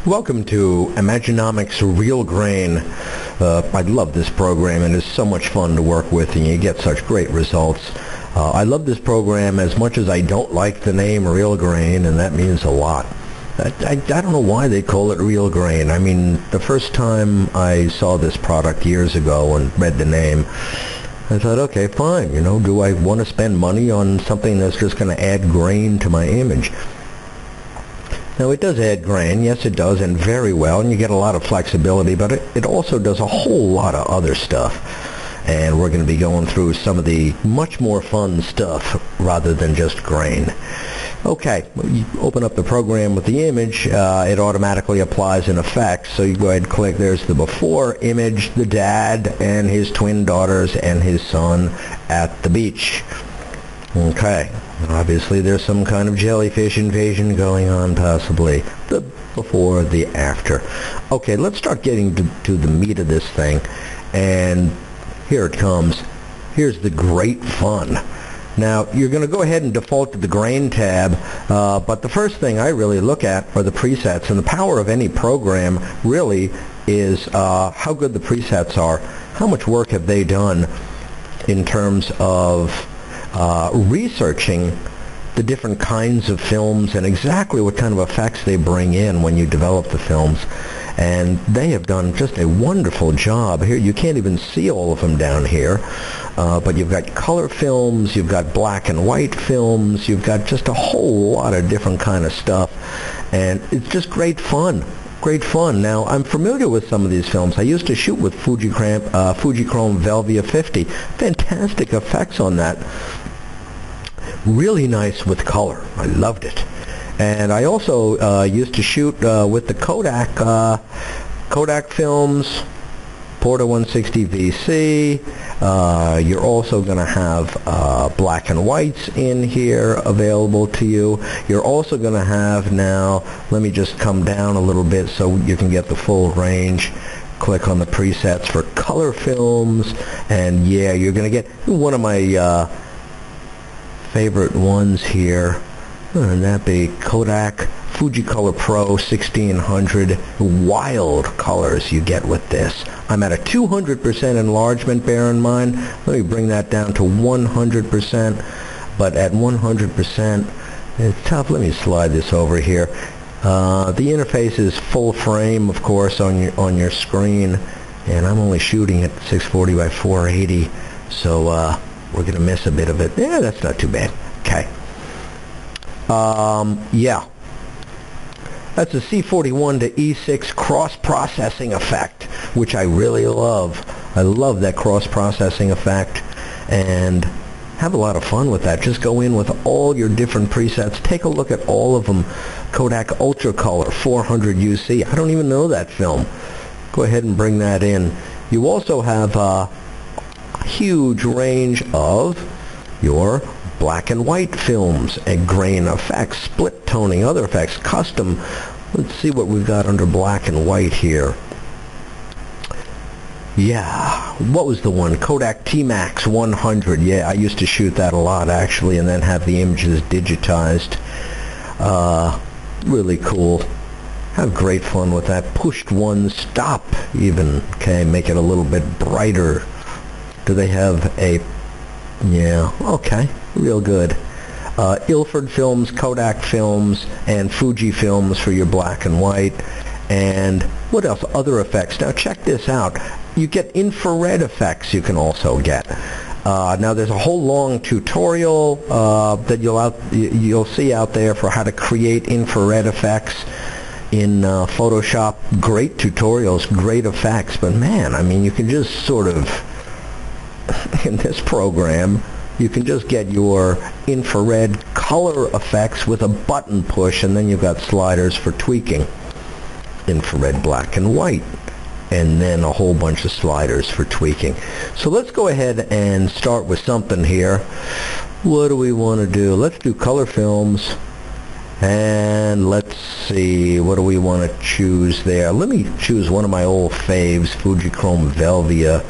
Welcome to Imagenomic's RealGrain. I love this program, and it's so much fun to work with, and you get such great results. I love this program as much as I don't like the name RealGrain, and that means a lot. I don't know why they call it RealGrain. I mean, the first time I saw this product years ago and read the name, I thought, okay, fine, do I want to spend money on something that's just going to add grain to my image? Now, it does add grain, yes it does, and very well, and you get a lot of flexibility, but it also does a whole lot of other stuff. And we're going to be going through some of the much more fun stuff rather than just grain. Okay, you open up the program with the image, it automatically applies an effect, so you go ahead and click. There's the before image, the dad and his twin daughters and his son at the beach. Okay, obviously there's some kind of jellyfish invasion going on, possibly. The before, the after. Okay, let's start getting to the meat of this thing, and here it comes. Here's the great fun. Now, you're going to go ahead and default to the grain tab, but the first thing I really look at are the presets, and the power of any program really is how good the presets are. How much work have they done in terms of researching the different kinds of films and exactly what kind of effects they bring in when you develop the films. And they have done just a wonderful job. Here, you can't even see all of them down here, but you've got color films, you've got black and white films, you've got just a whole lot of different kind of stuff, and it's just great fun. Great fun. Now, I'm familiar with some of these films. I used to shoot with Fujichrome Velvia 50. Fantastic effects on that. Really nice with color. I loved it. And I also used to shoot with the Kodak films, Porta 160 VC. You're also going to have black and whites in here available to you. You're also going to have now, let me just come down a little bit so you can get the full range. Click on the presets for color films, and yeah, you're going to get one of my favorite ones here. And that be Kodak Fujicolor Pro 1600. Wild colors you get with this. I'm at a 200% enlargement, bear in mind. Let me bring that down to 100%. But at 100%, it's tough. Let me slide this over here. The interface is full frame, of course, on your screen. And I'm only shooting at 640 by 480. So we're going to miss a bit of it. Yeah, that's not too bad. Okay. Yeah, that's a C41 to E6 cross-processing effect, which I really love. I love that cross-processing effect, and have a lot of fun with that. Just go in with all your different presets. Take a look at all of them. Kodak Ultra Color 400 UC. I don't even know that film. Go ahead and bring that in. You also have a huge range of your black and white films, and grain effects, split toning, other effects, custom. Let's see what we've got under black and white here. Yeah, what was the one? Kodak T-Max 100. Yeah, I used to shoot that a lot actually, and then have the images digitized. Really cool. Have great fun with that. Pushed one stop even. Okay, make it a little bit brighter. Do they have a... Yeah, okay. Real good. Ilford films, Kodak films, and Fuji films for your black and white. And what else? Other effects. Now check this out. You get infrared effects you can also get. Now there's a whole long tutorial that you'll see out there for how to create infrared effects in Photoshop. Great tutorials, great effects, but man, I mean, you can just sort of, in this program, you can just get your infrared color effects with a button push, and then you've got sliders for tweaking. Infrared black and white, and then a whole bunch of sliders for tweaking. So let's go ahead and start with something here. What do we want to do? Let's do color films, and let's see, what do we want to choose there? Let me choose one of my old faves, Fujichrome Velvia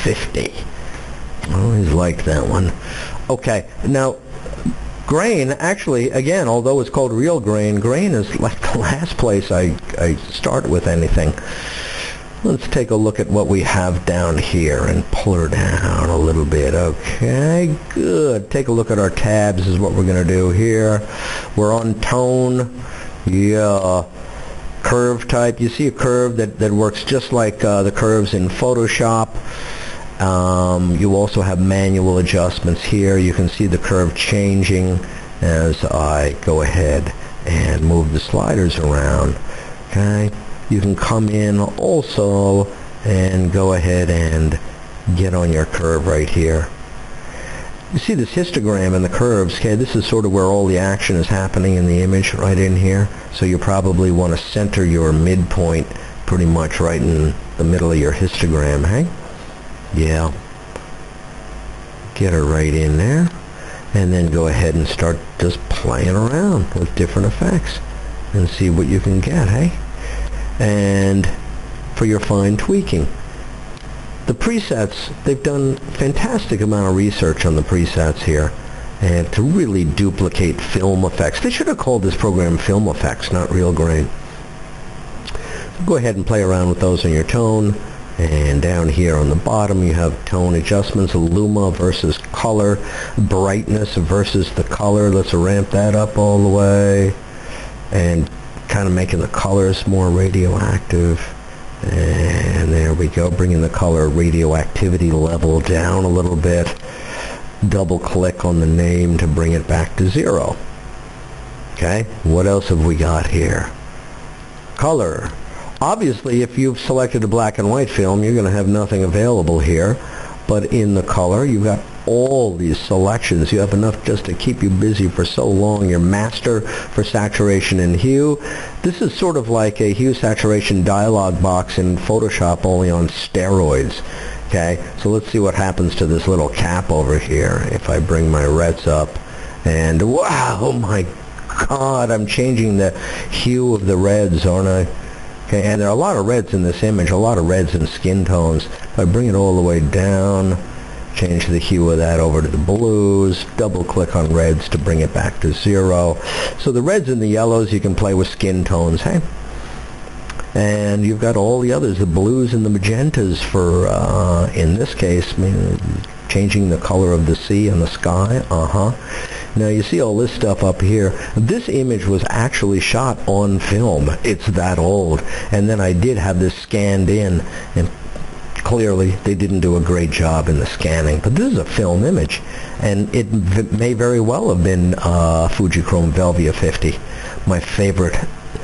50. I always liked that one. Okay, now Grain, actually, again, although it's called RealGrain, Grain is like the last place I start with anything. Let's take a look at what we have down here and pull her down a little bit. Okay, good. Take a look at our tabs is what we're going to do here. We're on tone. Yeah. Curve type. You see a curve that works just like the curves in Photoshop. You also have manual adjustments here. You can see the curve changing as I go ahead and move the sliders around. Okay, you can come in also and go ahead and get on your curve right here. You see this histogram and the curves. Okay, this is sort of where all the action is happening in the image, right in here. So you probably want to center your midpoint pretty much right in the middle of your histogram, hey? Yeah, get her right in there, and then go ahead and start just playing around with different effects and see what you can get, hey? And for your fine tweaking, the presets, they've done a fantastic amount of research on the presets here, and to really duplicate FilmFX. They should have called this program FilmFX, not RealGrain. Go ahead and play around with those in your tone. And down here on the bottom you have tone adjustments, luma versus color, brightness versus the color. Let's ramp that up all the way and kind of making the colors more radioactive. And there we go, bringing the color radioactivity level down a little bit. Double click on the name to bring it back to 0. Okay, what else have we got here? Color. Obviously, if you've selected a black and white film, you're going to have nothing available here. But in the color, you've got all these selections. You have enough just to keep you busy for so long. Your master for saturation and hue. This is sort of like a hue saturation dialog box in Photoshop, only on steroids. Okay, so let's see what happens to this little cap over here if I bring my reds up. And wow, oh my God, I'm changing the hue of the reds, aren't I? Okay, and there are a lot of reds in this image, a lot of reds and skin tones. If I bring it all the way down, change the hue of that over to the blues, double click on reds to bring it back to 0. So the reds and the yellows, you can play with skin tones, hey? And you've got all the others, the blues and the magentas for, in this case, changing the color of the sea and the sky. Now you see all this stuff up here. This image was actually shot on film. It's that old. And then I did have this scanned in, and clearly they didn't do a great job in the scanning. But this is a film image, and it may very well have been Fujichrome Velvia 50, my favorite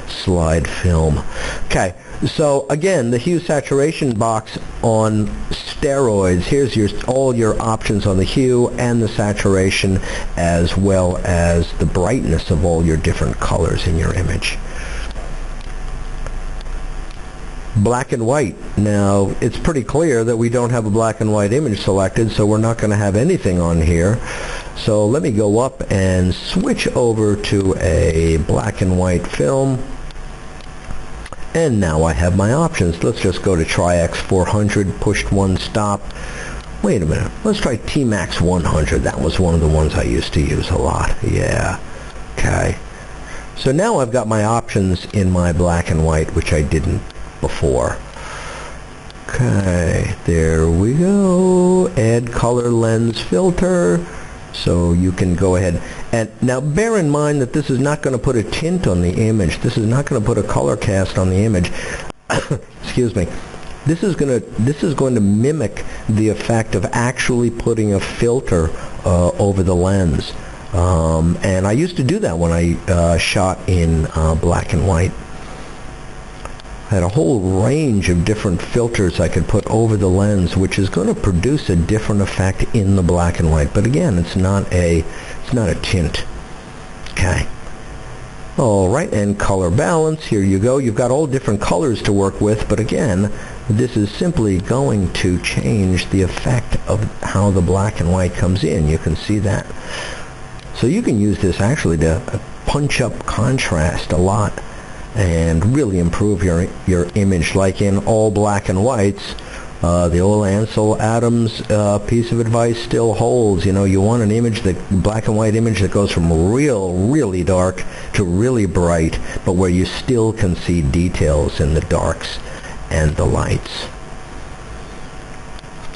slide film. Okay, so again, the hue saturation box on steroids. Here's all your options on the hue and the saturation, as well as the brightness of all your different colors in your image. Black and white. Now, it's pretty clear that we don't have a black and white image selected, so we're not going to have anything on here. So let me go up and switch over to a black and white film. And now I have my options. Let's just go to Tri-X 400, pushed one stop. Wait a minute, let's try T-Max 100. That was one of the ones I used to use a lot. Yeah, okay. So now I've got my options in my black and white, which I didn't before. Okay, there we go. Add color lens filter. So you can go ahead and now bear in mind that this is not going to put a tint on the image. This is not going to put a color cast on the image. Excuse me. This is going to mimic the effect of actually putting a filter over the lens. And I used to do that when I shot in black and white. I had a whole range of different filters I could put over the lens, which is going to produce a different effect in the black and white. But again, it's not a tint. Okay. All right, and color balance. Here you go. You've got all different colors to work with, but again, this is simply going to change the effect of how the black and white comes in. You can see that. So you can use this actually to punch up contrast a lot and really improve your image. Like in all black and whites, The old Ansel Adams piece of advice still holds. You know, you want an image, that black and white image that goes from really dark to really bright, but where you still can see details in the darks and the lights.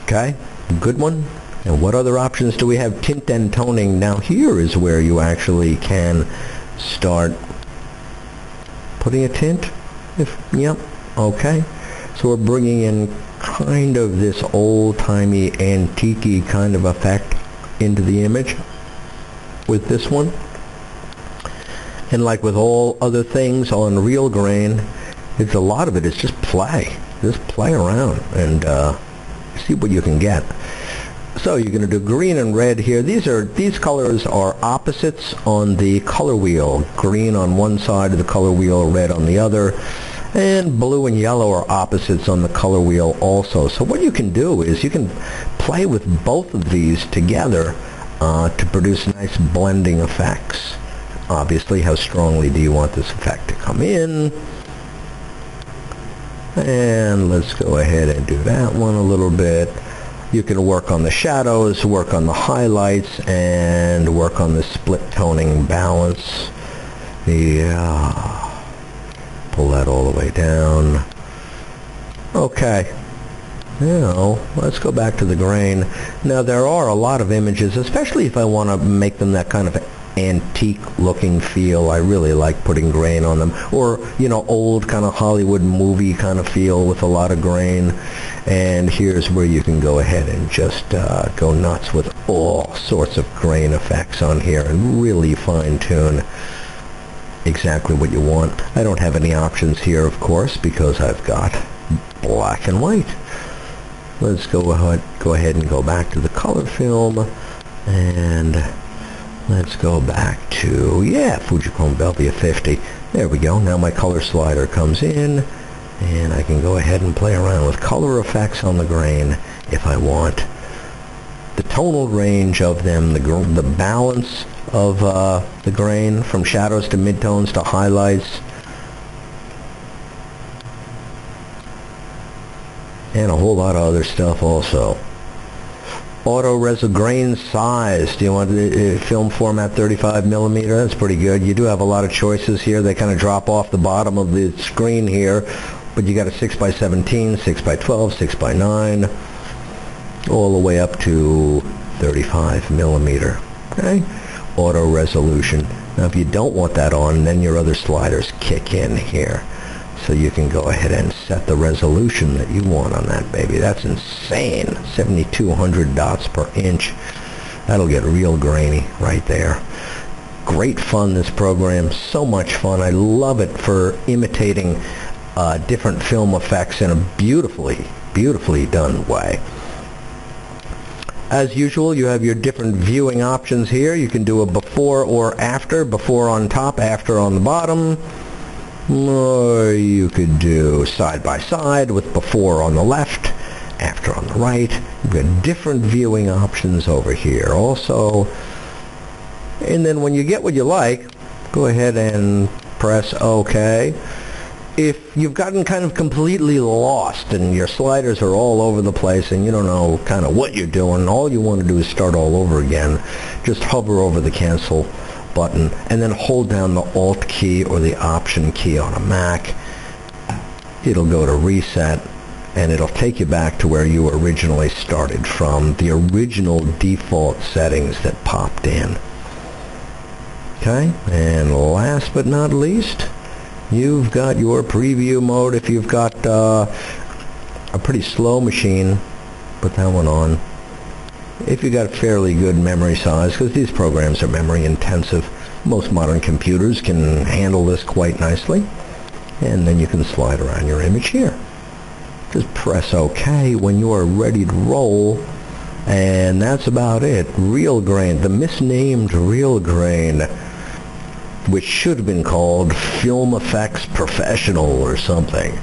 Okay, good one. And what other options do we have? Tint and toning. Now here is where you actually can start putting a tint. Yep, okay. So we're bringing in kind of this old-timey, antique-y kind of effect into the image with this one. And like with all other things on RealGrain, it's a lot of it is just play. Just play around and see what you can get. So you're going to do green and red here. These colors are opposites on the color wheel. Green on one side of the color wheel, red on the other. And blue and yellow are opposites on the color wheel also. So what you can do is you can play with both of these together to produce nice blending effects. Obviously, how strongly do you want this effect to come in? And let's go ahead and do that one a little bit. You can work on the shadows, work on the highlights, and work on the split toning balance. Yeah. Pull that all the way down. Okay. Now, let's go back to the grain. Now, there are a lot of images, especially if I want to make them that kind of antique looking feel. I really like putting grain on them. Or, you know, old kind of Hollywood movie kind of feel with a lot of grain. And here's where you can go ahead and just go nuts with all sorts of grain effects on here and really fine tune exactly what you want. I don't have any options here, of course, because I've got black and white. Let's go ahead and go back to the color film, and let's go back to, yeah, Fujichrome Belvia 50. There we go. Now my color slider comes in, and I can go ahead and play around with color effects on the grain if I want. The tonal range of them, the balance of the grain from shadows to midtones to highlights, and a whole lot of other stuff also. Grain size. Do you want the film format 35mm? That's pretty good. You do have a lot of choices here. They kind of drop off the bottom of the screen here, but you got a 6x17, 6x12, 6x9, all the way up to 35mm. Okay? Auto resolution. Now if you don't want that on, then your other sliders kick in here. So you can go ahead and set the resolution that you want on that baby. That's insane. 7,200 dots per inch. That'll get real grainy right there. Great fun, this program. So much fun. I love it for imitating different film effects in a beautifully done way. As usual, you have your different viewing options here. You can do a before or after. Before on top, after on the bottom. Or you could do side by side with before on the left, after on the right. You've got different viewing options over here also. And then when you get what you like, go ahead and press OK. If you've gotten kind of completely lost and your sliders are all over the place and you don't know kind of what you're doing, all you want to do is start all over again, just hover over the cancel button and then hold down the Alt key or the Option key on a Mac. It'll go to reset and it'll take you back to where you originally started from, the original default settings that popped in. Okay, and last but not least, you've got your preview mode. If you've got a pretty slow machine, put that one on. If you've got a fairly good memory size, because these programs are memory intensive, most modern computers can handle this quite nicely. And then you can slide around your image here. Just press OK when you are ready to roll. And that's about it. RealGrain, the misnamed RealGrain, which should have been called FilmFX Professional or something.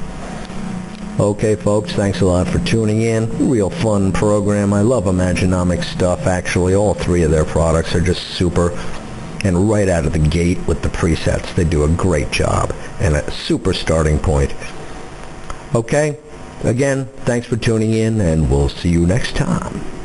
Okay, folks, thanks a lot for tuning in. Real fun program. I love Imagenomic stuff, actually. All three of their products are just super. And right out of the gate with the presets, they do a great job and a super starting point. Okay, Again, thanks for tuning in, and we'll see you next time.